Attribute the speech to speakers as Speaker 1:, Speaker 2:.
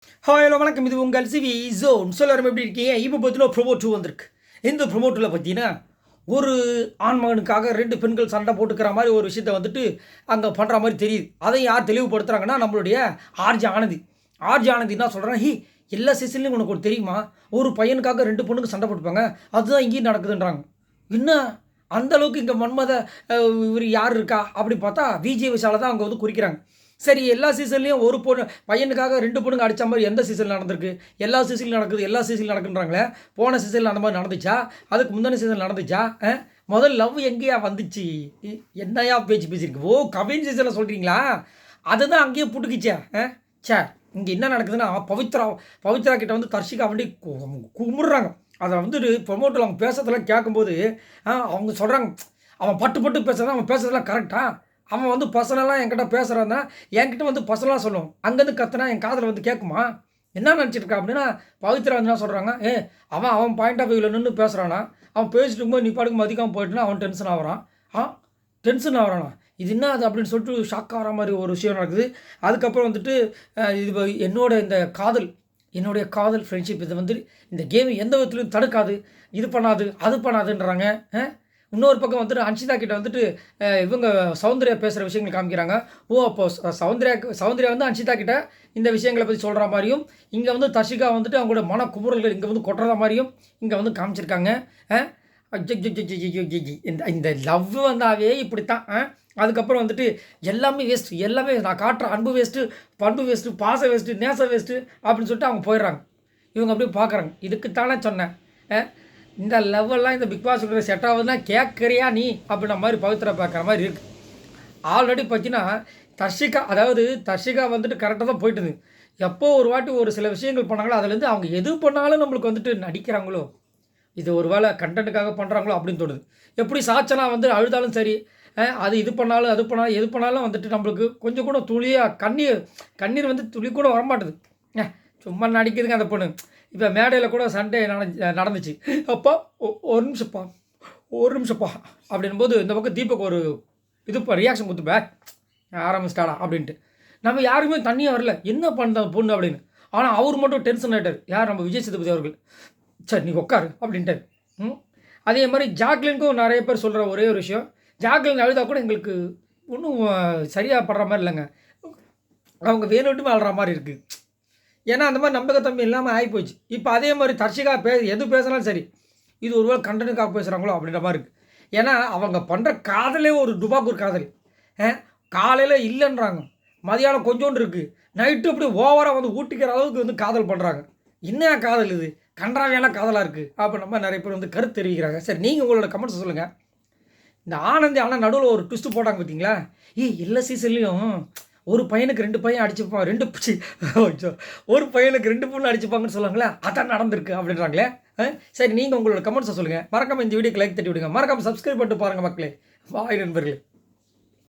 Speaker 1: Hi hello வணக்கம். இது உங்கள் சிவி ஜோன். எல்லாரும் எப்படி இருக்கீங்க? இப்போ பார்த்தீங்கன்னா ப்ரொமோட் 2 வந்திருக்கு. இந்த ப்ரொமோட்டில் பார்த்தீங்கன்னா ஒரு ஆண்மகனுக்காக 2 பெண்கள் சண்டை போட்டுக்கிற மாதிரி ஒரு விஷயத்தை வந்துட்டு அங்கே பண்ணுற மாதிரி தெரியுது. அதை யார் தெளிவுபடுத்துகிறாங்கன்னா நம்மளுடைய ஆர்ஜி ஆனந்தி. ஆர்ஜி ஆனந்தி என்ன சொல்கிறேன், எல்லா சீசன்லையும் உனக்கு ஒரு தெரியுமா, ஒரு பையனுக்காக 2 பொண்ணுக்கு சண்டை போட்டுப்பாங்க, அதுதான் இங்கேயும் நடக்குதுன்றாங்க. என்ன அந்த அளவுக்கு இங்கே மன்மத இவர் யார் இருக்கா அப்படி பார்த்தா விஜய் விஷாலை தான் அவங்க வந்து குறிக்கிறாங்க. சரி, எல்லா சீசன்லேயும் ஒரு பொண்ணு பையனுக்காக 2 பொண்ணுங்க அடித்த மாதிரி எந்த சீசனில் நடந்திருக்கு? எல்லா சீசன்லையும் நடக்குது, எல்லா சீசன்லையும் நடக்குன்றாங்களே. போன சீசனில் அந்த மாதிரி நடந்துச்சா? அதுக்கு முந்தின சீசன் நடந்துச்சா? முதல் லவ் எங்கேயா வந்துச்சு? என்னையா பேச்சு பேசியிருக்கு? ஓ, கவின் சீசனில் சொல்கிறீங்களா? அதுதான் அங்கேயே புட்டுக்குச்சே. சே, இங்கே என்ன நடக்குதுன்னா பவித்ரா கிட்ட வந்து தர்ஷிகா வண்டி கும்பிட்றாங்க. அதை வந்துட்டு ப்ரொமோட்டில் அவங்க பேசுறதெல்லாம் கேட்கும்போது அவங்க சொல்கிறாங்க, அவன் பட்டு பட்டு பேசுறதான், அவன் பேசுறதெல்லாம் கரெக்டா? அவன் வந்து பர்சனலாக என்கிட்ட பேசுகிறான்னா என்கிட்ட வந்து பர்சனலாக சொல்லுவோம், அங்கேருந்து கத்துனா என் காதில் வந்து கேட்குமா? என்ன நினச்சிருக்கா அப்படின்னா பவித்ரா வந்து என்ன சொல்கிறாங்க, அவன் பாயிண்ட் ஆஃப் வியூவில் நின்று பேசுகிறானா, அவன் பேசிட்டு இருக்கும்போது நீ பாட்டுக்கு மதிக்காமல் போயிட்டுனா அவன் டென்ஷன் ஆகிறான். டென்ஷன் ஆகிறானா? இது என்ன அது அப்படின்னு சொல்லிட்டு ஷாக் ஆகிற மாதிரி ஒரு விஷயம் நடக்குது. அதுக்கப்புறம் வந்துட்டு இது என்னுடைய காதல் ஃப்ரெண்ட்ஷிப் இதை வந்து இந்த கேம் எந்த விதத்துலையும் தடுக்காது, இது பண்ணாது அது பண்ணாதுன்றாங்க. இன்னொரு பக்கம் வந்துட்டு அன்ஷிதா கிட்ட வந்துட்டு இவங்க சௌந்தர்யா பேசுகிற விஷயங்கள் காமிக்கிறாங்க. அப்போ சௌந்தர்யா வந்து அன்ஷிதா கிட்ட இந்த விஷயங்களை பற்றி சொல்கிற மாதிரியும், இங்கே வந்து தர்ஷிகா வந்துட்டு அவங்களோட மன குமுறல்கள் இங்கே வந்து கொட்டுறத மாதிரியும் இங்கே வந்து காமிச்சிருக்காங்க. இந்த லவ் வந்தாவே இப்படித்தான். அதுக்கப்புறம் வந்துட்டு எல்லாமே நான் காட்டுற அன்பு வேஸ்ட்டு, பண்பு வேஸ்ட்டு, பாசம் வேஸ்ட்டு, நேசம் வேஸ்ட்டு அப்படின்னு சொல்லிட்டு அவங்க போயிடுறாங்க. இவங்க அப்படியே பார்க்குறாங்க. இதுக்குத்தானே சொன்னேன், இந்த லெவல்லாம் இந்த பிக் பாஸ் செட் ஆகுதுன்னா கேட்குறியா நீ அப்படின்ற மாதிரி பவித்ரா பார்க்குற மாதிரி இருக்குது. ஆல்ரெடி பார்த்தீங்கன்னா தர்ஷிகா வந்துட்டு கரெக்டாக தான் போயிட்டுது. எப்போ ஒரு வாட்டி ஒரு சில விஷயங்கள் பண்ணாங்களோ அதுலேருந்து அவங்க எது பண்ணாலும் நம்மளுக்கு வந்துட்டு நடிக்கிறாங்களோ, இது ஒரு வேளை கண்டென்ட்டுக்காக பண்ணுறாங்களோ அப்படின்னு தோணுது. எப்படி சாச்சனா வந்து அழுதாலும் சரி, அது இது பண்ணாலும் அது பண்ணாலும் எது பண்ணாலும் வந்துட்டு நம்மளுக்கு கொஞ்சம் கூட துளியாக கண்ணீர் வந்து துளி கூட வரமாட்டுது. சும்மா நடிக்குதுங்க அந்த பொண்ணு. இப்போ மேடையில் கூட சண்டே நடந்துச்சு. அப்போ ஒரு நிமிஷப்பா அப்படின்போது இந்த பக்கம் தீபக் ஒரு ரியாக்ஷன் கொடுத்துப்ப ஆரம்பிச்சிட்டாடா அப்படின்ட்டு. நம்ம யாருமே தண்ணியாக வரல, என்ன பண்ணுற பொண்ணு அப்படின்னு. ஆனால் அவர் மட்டும் டென்ஷன் ஆகிட்டார். யார்? நம்ம விஜய் சேதுபதி அவர்கள். சரி நீ உட்காரு அப்படின்ட்டார். அதே மாதிரி ஜாக்லினுக்கும் நிறைய பேர் சொல்கிற ஒரே ஒரு விஷயம், ஜாக்லின் அழுதா கூட எங்களுக்கு ஒன்றும் சரியாக படுற மாதிரி இல்லைங்க, அவங்க வேணும்ட்டு வாழ்கிற மாதிரி இருக்குது. ஏன்னா அந்த மாதிரி நம்பகத்தன்மை இல்லாமல் ஆகிப்போச்சு. இப்போ அதே மாதிரி தர்ஷிகா எது பேசினாலும் சரி, இது ஒருவேளை கண்டனுக்காக பேசுகிறாங்களோ அப்படின்ற மாதிரி இருக்குது. ஏன்னா அவங்க பண்ணுற காதலே ஒரு டுபாக்கூர் காதல். காலையில் இல்லைன்றாங்க, மதியானம் கொஞ்சோண்டு இருக்குது, நைட்டு அப்படி ஓவராக வந்து ஊட்டிக்கிற அளவுக்கு வந்து காதல் பண்ணுறாங்க. என்ன காதல் இது? கன்றாவியான காதலாக இருக்குது அப்போ நம்ம நிறைய பேர் வந்து கருத்து தெரிவிக்கிறாங்க. சரி, நீங்கள் உங்களோட கமெண்ட்ஸ் சொல்லுங்கள். இந்த ஆனந்தி ஆனால் நடுவில் ஒரு ட்விஸ்ட்டு போட்டாங்க பார்த்தீங்களா? எல்லா சீசன்லேயும் ஒரு பையனுக்கு 2 பையன் அடிச்சுப்பான், ஒரு பையனுக்கு 2 பொண்ணு அடிச்சுப்பாங்கன்னு சொல்லுவாங்களே, அதான் நடந்திருக்கு அப்படின்றாங்களே. சரி, நீங்கள் உங்களோட கமெண்ட்ஸை சொல்லுங்கள். மறக்காமல் இந்த வீடியோக்கு லைக் தட்டி விடுங்க. மறக்காமல் சப்ஸ்கிரைப் பண்ணிட்டு பாருங்கள் மக்களே. பாய் நண்பர்களே.